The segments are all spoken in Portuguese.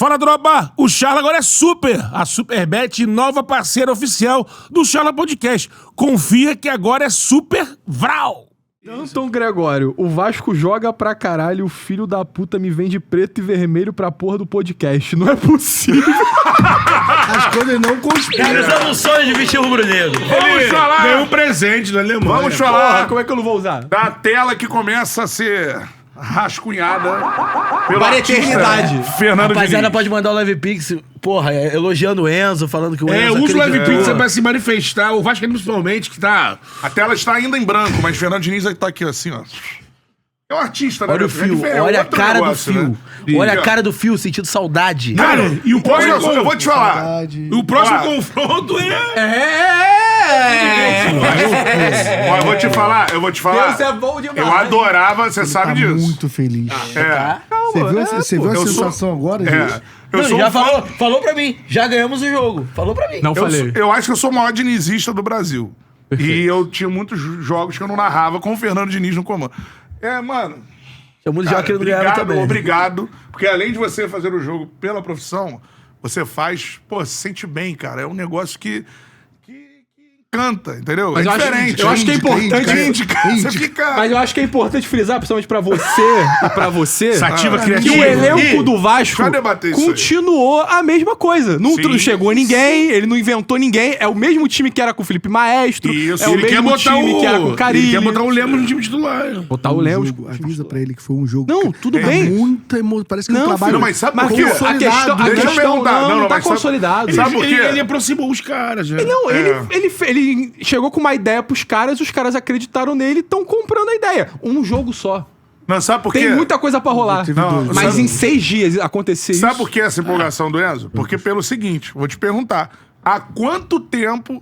Fala, tropa! O Charla agora é super! A Superbet, nova parceira oficial do Charla Podcast. Confia que agora é super vral! Então, Gregório, o Vasco joga pra caralho, o filho da puta me vende preto e vermelho pra porra do podcast. Não é possível. As coisas não conspiram. Cara, eu não sonho de vestir rubro-negro. Vamos falar! Ganhou um presente da Alemanha. Vamos falar Porra, como é que eu não vou usar? da tela que começa a ser rascunhada pelo Para a artista eternidade. Fernando Rapaziada, Diniz. pode mandar o Live Pix, porra, elogiando o Enzo, falando que o Enzo... Usa o Live acreditou. Pix pra se manifestar. O Vasco, principalmente, que tá... A tela está ainda em branco, mas Fernando Diniz tá aqui assim, ó. É um artista, né? Olha o fio, olha a cara do fio. Olha a cara do fio, sentindo saudade. Cara, e o próximo, Eu vou te falar. Verdade. o próximo Olha. confronto Ó, eu vou te falar. Deus é bom demais. Eu adorava, você sabe Tá disso. muito feliz. É. Você viu a eu sou- sensação agora, gente? Eu Não, sou já um fã- falou pra mim, já ganhamos o jogo. Falou pra mim. Não falei. Eu acho que eu sou o maior dinizista do Brasil. E eu tinha muitos jogos que eu não narrava com o Fernando Diniz no comando. Mano. Chamamos de Cara, jogo que ele não ganhava também. obrigado. Porque além de você fazer o jogo pela profissão, você faz, pô, se sente bem, cara. É um negócio que encanta, entendeu? Mas é eu acho- diferente. eu acho que é importante- Indie, cara. Você fica... Mas eu acho que é importante frisar, principalmente pra você e pra você, Sativa que criativa. o elenco do Vasco Deixa eu debater isso aí. continuou a mesma coisa. Não Sim, chegou ninguém, ele não inventou ninguém. É o mesmo time que era com o Felipe Maestro. Isso, é o Ele quer mesmo botar time que era com o Ele Carilli. quer botar o Lemos no time titular. Botar o Lemos. Avisa pra ele que foi um jogo. Não, tudo bem. Muita emoção. Parece que é um Não, trabalho. Não, mas sabe Mas por viu, quê? a questão, Deixa eu perguntar. não, Não, tá mas sabe- consolidado. Sabe por quê? Ele aproximou os caras, já. Não, ele chegou com uma ideia pros caras, os caras acreditaram nele e estão comprando a ideia. Um jogo só. Não, sabe por quê? Tem muita coisa pra rolar. Teve dois. Mas Sabe- em 6 dias acontecer Sabe isso. por que essa empolgação do Enzo? Porque pelo seguinte, vou te perguntar. Há quanto tempo,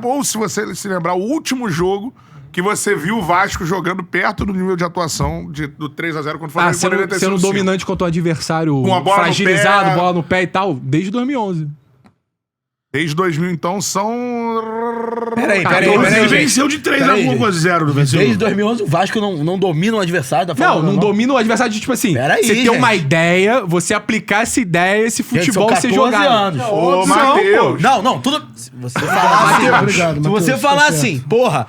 ou se você se lembrar, o último jogo que você viu o Vasco jogando perto do nível de atuação do 3-0 quando o Flamengo poderia ter sendo sido dominante contra o adversário Com a bola no fragilizado, pé. bola no pé e tal, desde 2011. Desde 2000, então, são... Peraí, Ele gente. venceu de 3 a Peraí, 0, não venceu? Desde 2011 o Vasco não domina o adversário da Não, forma não domina o adversário de tipo assim. Peraí, você ter gente. uma ideia, você aplicar essa ideia, esse futebol Gente, ser são 14 jogado. anos. Ô, Não, Matheus. Não, tudo. Se você falar assim, Obrigado, se Matheus, você tá falar certo. assim, porra,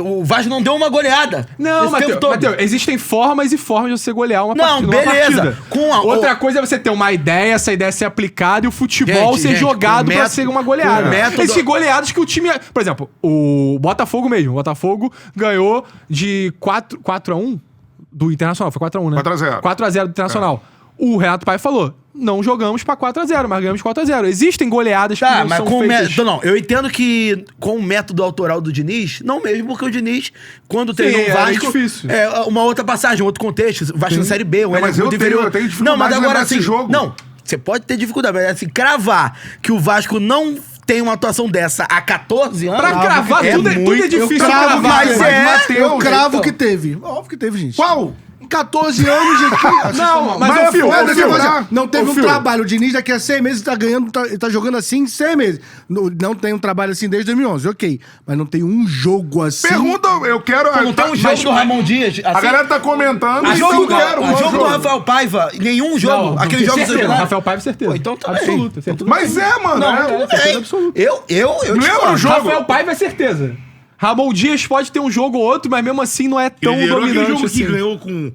o Vasco não deu uma goleada. Não, esse tempo todo. Matheus, existem formas e formas de você golear uma Não, partida. uma beleza. partida. Com a- Outra coisa é você ter uma ideia, essa ideia ser aplicada e o futebol Gente, ser gente, jogado com pra método- ser uma goleada. com método- Existem goleadas que o time... Por exemplo, o Botafogo mesmo. O Botafogo ganhou de 4-1 do Internacional. Foi 4-1, né? 4-0. 4-0 do Internacional. O Renato Pai falou, não jogamos pra 4-0, mas ganhamos 4-0. Existem goleadas que Tá, não mas são com o feitas... método. Não, eu entendo que com o método autoral do Diniz, não mesmo, porque o Diniz, quando treinou o era Vasco. difícil. É uma outra passagem, outro contexto. O Vasco na Série B, o Não, mas elenco eu inferior. tenho dificuldade Não, mas de agora lembrar assim. esse jogo. Não, você pode ter dificuldade, mas assim, cravar que o Vasco não tem uma atuação dessa há 14 anos. Pra cravar, é tudo é muito- difícil Eu cravo cravar. que mas teve. é- Mateus, eu cravo então. que teve. Óbvio que teve, gente. Qual? Em 14 anos, gente. Não, mas Mas o Fio, foda-se, ô, Fio, lembrar. Não teve Ô, um Fio. trabalho. O Diniz daqui a 6 meses tá ganhando, tá jogando assim 6 meses. Não tem um trabalho assim desde 2011, ok. Mas não tem um jogo assim. Pergunta, eu quero... Não tem um jogo do Ramon Dias. Assim, A galera tá comentando, a então jogo, eu quero. a qual jogo do jogo? Rafael Paiva, nenhum jogo. Não, Aquele tem jogo que você certeza, jogou. Rafael Paiva, certeza. Pô, então tá bem. Absoluta, certeza. Mas Não, mano. tudo certeza bem. absoluta. Eu Lembra discordo. o jogo? Rafael Paiva é certeza. Ramon Dias pode ter um jogo ou outro, mas mesmo assim não é tão Ele liderou aquele dominante jogo assim. que ganhou com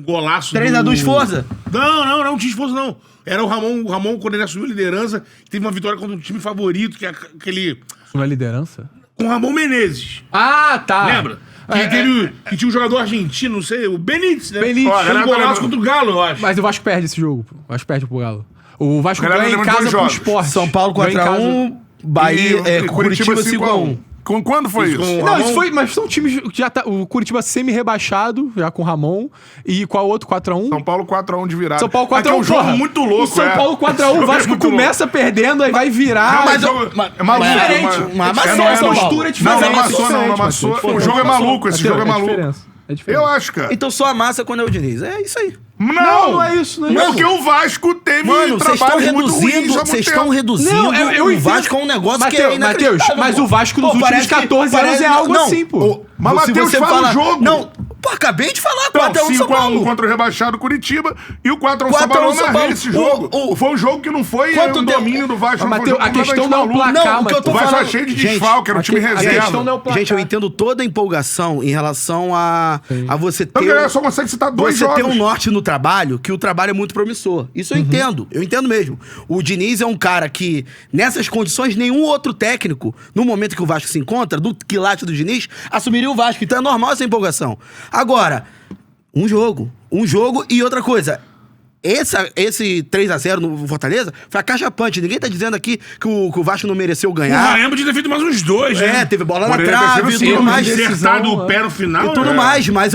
golaço 3x2 Esforza? Não tinha esforço, não. Era o Ramon, quando ele assumiu a liderança, teve uma vitória contra o time favorito, que é aquele... Não é liderança? Com o Ramon Menezes. Ah, tá. Lembra? Que tinha um jogador argentino, não sei, o Benítez, né? Benítez. Ó, Fez um golaço contra o Galo, eu acho. Mas o Vasco perde esse jogo. Pô. O Vasco perde pro Galo. O Vasco Galera, ganha em lembra de casa dois pro jogos. Sport. São Paulo Ganha em 4x1, Bahia, Curitiba 5x1. Com quando foi isso? com- Não, isso foi, mas são times que já tá. O Curitiba semi-rebaixado, já com o Ramon. E qual outro? 4x1? São Paulo 4x1 de virada. São Paulo 4x1. Aqui é um jogo muito louco, O São Paulo 4x1, o Vasco começa perdendo, aí vai virar. Não, mas é maluco. diferente. Uma Mas amassou a São Paulo. postura é diferente. Não amassou, não diferente, amassou. Matheus. O jogo é maluco, esse jogo é É maluco. diferença. É diferente. Eu acho, cara. Então só amassa quando é o Diniz. É isso aí. Não é isso, não é isso. Porque o Vasco teve Mano, vocês estão trabalhos muito ruins há reduzindo, muito vocês tempo. estão reduzindo Não, eu o entendo. Vasco a um negócio que é Matheus, inacreditável. mas pô. o Vasco nos últimos parece que- 14 anos é algo não, assim, pô. Mas, se Matheus, você fala o jogo. Não, Pô, acabei de falar, Então, 4x1 São 5x1 Paulo. contra o rebaixado Curitiba e o 4x1 São 4x1 Paulo. Eu São narrei Paulo. esse jogo. Foi um jogo que não foi Quanto um tempo? domínio do Vasco. Mas, não foi um Mateus, jogo a questão não é o completamente placar, Não, o que eu tô O Vasco falando- é cheio de Gente, desfalque, era um time a reserva. questão não é o placar. Gente, eu entendo toda a empolgação em relação a você ter... Então, galera, só consegue citar dois Você jogos. ter um norte no trabalho, que o trabalho é muito promissor. Isso eu entendo mesmo. O Diniz é um cara que, nessas condições, nenhum outro técnico, no momento que o Vasco se encontra, do quilate do Diniz, assumiria o Vasco. Então é normal essa empolgação. Agora, um jogo e outra coisa. Esse 3x0 no Fortaleza foi a caixa punch. Ninguém tá dizendo aqui que o Vasco não mereceu O ganhar. Raem podia ter feito mais uns dois, né? É, teve bola na Poderia ter trave sido e tudo sim, mais. Acertado o pé no final. E tudo né? mais, mas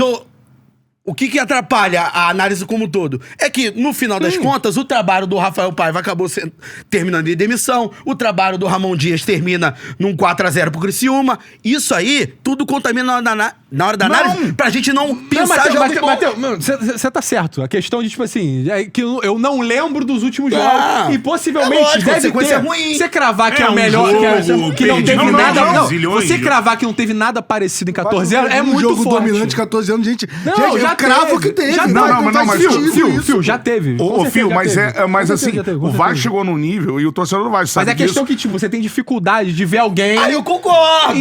o que atrapalha a análise como um todo? É que, no final das contas, o trabalho do Rafael Paiva acabou terminando em demissão, o trabalho do Ramon Dias termina num 4x0 pro Criciúma. Isso aí, tudo contamina na hora da análise, pra gente não pensar jogos bons. Mateus, você tá certo. A questão de, tipo assim, é que eu não lembro dos últimos Ah, jogos. E possivelmente é lógico, a deve sequência ter. é ruim. Você cravar que é É o um melhor, jogo que não teve perdido, nada. não, Não, zilhões você de- cravar que não teve nada parecido em 14 anos é um muito jogo forte. dominante de 14 anos, gente. Não, gente, já eu cravo teve, que teve. já Não, vai, não, mas faz não, mas sentido isso. Fio, já teve. Com Ô, certeza Fio, já mas, teve. Com mas certeza assim, já teve, com o Vasco certeza. chegou num nível e o torcedor do Vasco Mas sabe é a questão disso. que, tipo, você tem dificuldade de ver alguém Ah, eu concordo!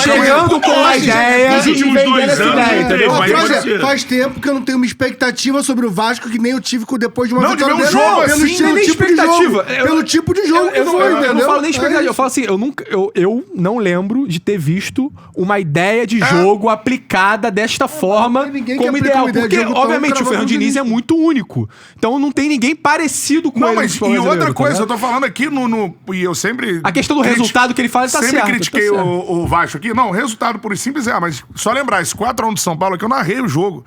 chegando com uma ideia Nos e últimos vendendo 2 essa anos, ideia, não entendeu? teve, mas pode ser. Faz tempo que eu não tenho uma expectativa sobre o Vasco que nem eu tive depois de uma Não, de ver um dele. jogo pelo assim, estilo, nem tipo de expectativa. jogo. Pelo tipo de jogo que eu foi, não entendeu? falo nem expectativa. É Eu falo assim, eu não lembro de ter visto uma ideia de jogo aplicada desta forma ninguém que como aplica ideal. uma ideia de Porque, jogo tão obviamente, o cravada Fernando no Diniz é início. muito único. Então não tem ninguém parecido com Não, ele. mas no futebol e outra brasileiro, tá coisa, eu ligado? tô falando aqui e eu sempre... A questão do resultado que ele fala tá Sempre certo. critiquei tá certo. o Vasco aqui. Não, o resultado puro e simples mas só lembrar, esse 4x1 de São Paulo aqui, eu narrei o jogo.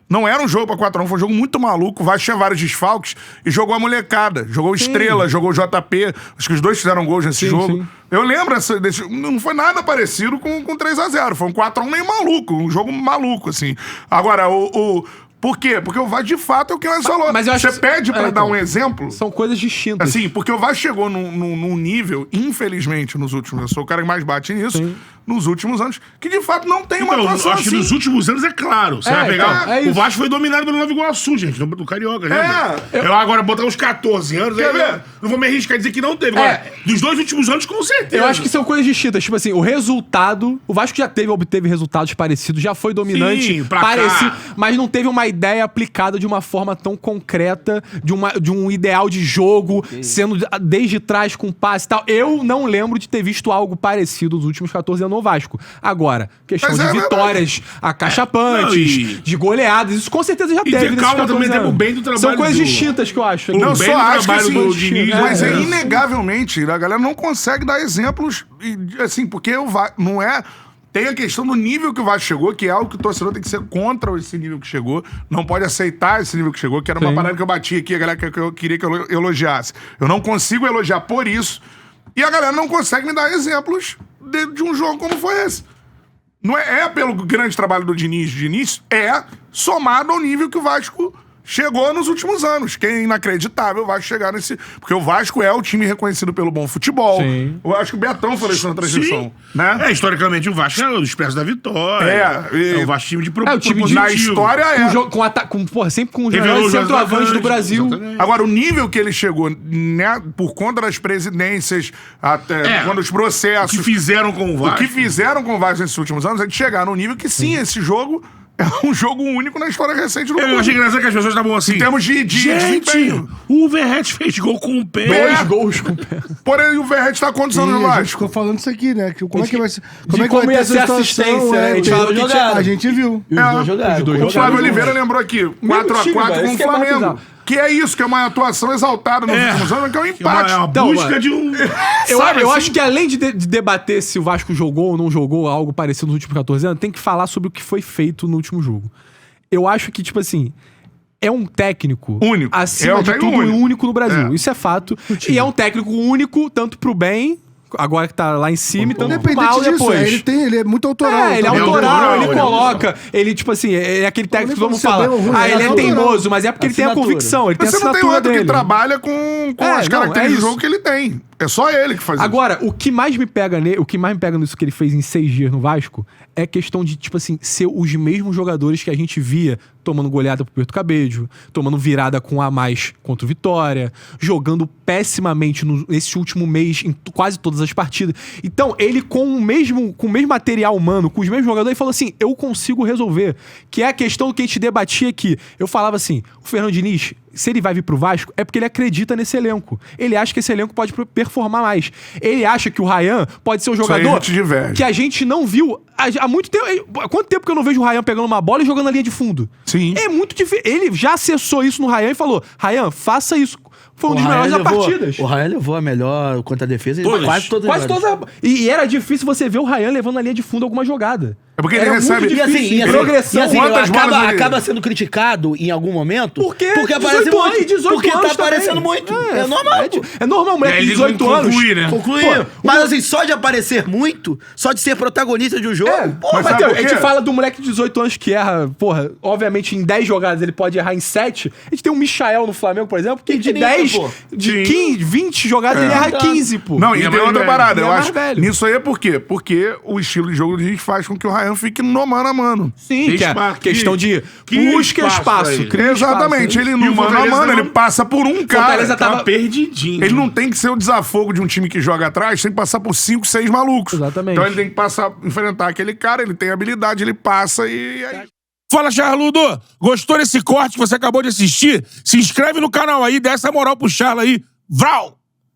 Não era um jogo pra 4x1, foi um jogo muito maluco. O Vasco tinha vários desfalques e jogou a molecada. Jogou Estrela, jogou o JP. Acho que os dois fizeram gols nesse jogo. sim. Eu lembro, não foi nada parecido com 3x0. Foi um 4x1 meio maluco, um jogo maluco, assim. Agora, por quê? Porque o Vasco, de fato, é o que nós falou. mas eu acho Você que- pede pra então, dar um exemplo... São coisas distintas. Assim, porque o Vasco chegou num nível, infelizmente, nos últimos... Eu sou o cara que mais bate nisso. Nos últimos anos, que de fato não tem uma Então, atuação acho que assim. nos últimos anos é claro. Você vai pegar. então, é o isso. Vasco foi dominado pelo Nova Iguaçu, gente, do Carioca, né? É. Eu agora botar uns 14 anos, Quer aí, ver? não vou me arriscar a dizer que não teve. Agora, dos 2 últimos anos, com certeza. Eu acho que são coisas distintas. Tipo assim, o resultado. O Vasco já obteve resultados parecidos, já foi dominante, Sim, pra parecido, cá. mas não teve uma ideia aplicada de uma forma tão concreta, de um ideal de jogo, sendo desde trás com passe e tal. Eu não lembro de ter visto algo parecido nos últimos 14 anos no Vasco. Agora, questão Mas de é vitórias acachapantes, Não, e- de goleadas, isso com certeza já E teve ter nesses calma 14 também, anos. tempo bem do trabalho São coisas do- distintas que eu acho. Não, Eu bem só do acho que trabalho assim, do Diniz, mas né? é inegavelmente, a galera não consegue dar exemplos, assim, porque não é... Tem a questão do nível que o Vasco chegou, que é algo que o torcedor tem que ser contra esse nível que chegou, não pode aceitar esse nível que chegou, que era uma Sim. parada que eu bati aqui, a galera que eu queria que eu elogiasse. Eu não consigo elogiar por isso, e a galera não consegue me dar exemplos de um jogo como foi esse. Não é pelo grande trabalho do Diniz de início, é somado ao nível que o Vasco chegou nos últimos anos. Que é inacreditável o Vasco chegar nesse... Porque o Vasco é o time reconhecido pelo bom futebol. Sim. Eu acho que o Betão falou isso na transmissão. Sim. Né? É, historicamente, o Vasco é o Expresso da Vitória. É, o Vasco time de É, o time de- Na propositivo. história Com, é. sempre com os Revelou melhores os centroavantes do atacantes, Brasil. exatamente. Agora, o nível que ele chegou, né, por conta das presidências, até quando os processos... O que fizeram com o O Vasco. que fizeram com o Vasco nesses últimos anos é de chegar num nível que sim, esse jogo é um jogo único na história recente do Eu mundo. achei engraçado que as pessoas estavam assim. Em termos de Gente, desempenho. o Verratti fez gol com o pé. Dois gols com o pé. Porém, o Verratti tá condicionando Sim, o a gente Vasco. ficou falando isso aqui, né? Que como é que vai ser? de como ia ser a assistência, né? A gente falava que tinha- A gente viu. Os dois jogaram. os dois O jogaram. Flávio Oliveira lembrou aqui, 4x4 time, velho, com isso o que é mais Flamengo. bizarro. Que é isso, que é uma atuação exaltada nos últimos anos, que é um Que é uma, empate. é uma Então, busca mano, de um. Eu Sabe assim? acho que além de debater se o Vasco jogou ou não jogou algo parecido nos últimos 14 anos, tem que falar sobre o que foi feito no último jogo. Eu acho que, tipo assim, é um técnico Único. acima É um de técnico tudo único. único no Brasil. É. Isso é fato. E é um técnico único, tanto pro bem agora que tá lá em cima e tanto pro mal Independente disso, depois. ele é muito autoral. Ele é então, autoral, ele ele é coloca. Ele, tipo assim, é aquele técnico que todo mundo Não fala. nem pode ser bem ou ruim, Ele é é teimoso, mas é porque ele tem a Assinatura. convicção, ele tem a Mas você não tem assinatura outro dele. que trabalha com as características do jogo que ele tem. É só ele que faz isso. Agora, o que mais me pega nisso que ele fez em 6 dias no Vasco é questão de, tipo assim, ser os mesmos jogadores que a gente via tomando goleada pro Puerto Cabello, tomando virada com a mais contra o Vitória, jogando pessimamente nesse último mês em quase todas as partidas. Então, ele com o mesmo material humano, com os mesmos jogadores, ele falou assim, eu consigo resolver. Que é a questão que a gente debatia aqui. Eu falava assim, o Fernando Diniz, se ele vai vir pro Vasco, é porque ele acredita nesse elenco. Ele acha que esse elenco pode performar mais. Ele acha que o Ryan pode ser um aí a jogador gente diverge. que a gente não viu há muito tempo. Há quanto tempo que eu não vejo o Ryan pegando uma bola e jogando na linha de fundo? Sim. É muito difícil. Ele já acessou isso no Ryan e falou, Ryan, faça isso. Foi um dos melhores da partidas. O Ryan levou a melhor contra a defesa em Todas. quase todas Quase toda. E era difícil você ver o Ryan levando na linha de fundo alguma jogada. É porque ele Era recebe- muito E assim, difícil. Progressão. Quantas bolas ele- acaba sendo criticado em algum momento. Porque aparece 18 anos, muito. 18 Porque anos tá aparecendo também. muito. É normal. É normal, moleque de 18 anos. Né? Concluir. Mas assim, só de aparecer muito, só de ser protagonista de um jogo. Pô, Mas sabe Matheus, por a gente quê? fala do moleque de 18 anos que erra, porra, obviamente em 10 jogadas ele pode errar em 7. A gente tem um Michael no Flamengo, por exemplo, que de 30, 10, pô. de Sim. 15, 20 jogadas ele erra 15, pô. Não, E e é tem mais outra velho. parada. E é Eu mais acho. velho. Nisso aí é por quê? Porque o estilo de jogo do Diniz faz com que o Ryan fique no mano a mano. Sim, Tem que é espaço, questão de que busca espaço espaço, pra ele. cria Exatamente. espaço. Ele E no o mano a Fortaleza mano, não- ele passa por um cara. Fortaleza Tava tava- perdidinho. Ele não tem que ser o desafogo de um time que joga atrás, tem que passar por 5, 6 malucos. Exatamente. Então ele tem que enfrentar aquele cara, ele tem habilidade, ele passa e aí. Fala, Charludo! Gostou desse corte que você acabou de assistir? Se inscreve no canal aí, dá essa moral pro Charla aí. Vral!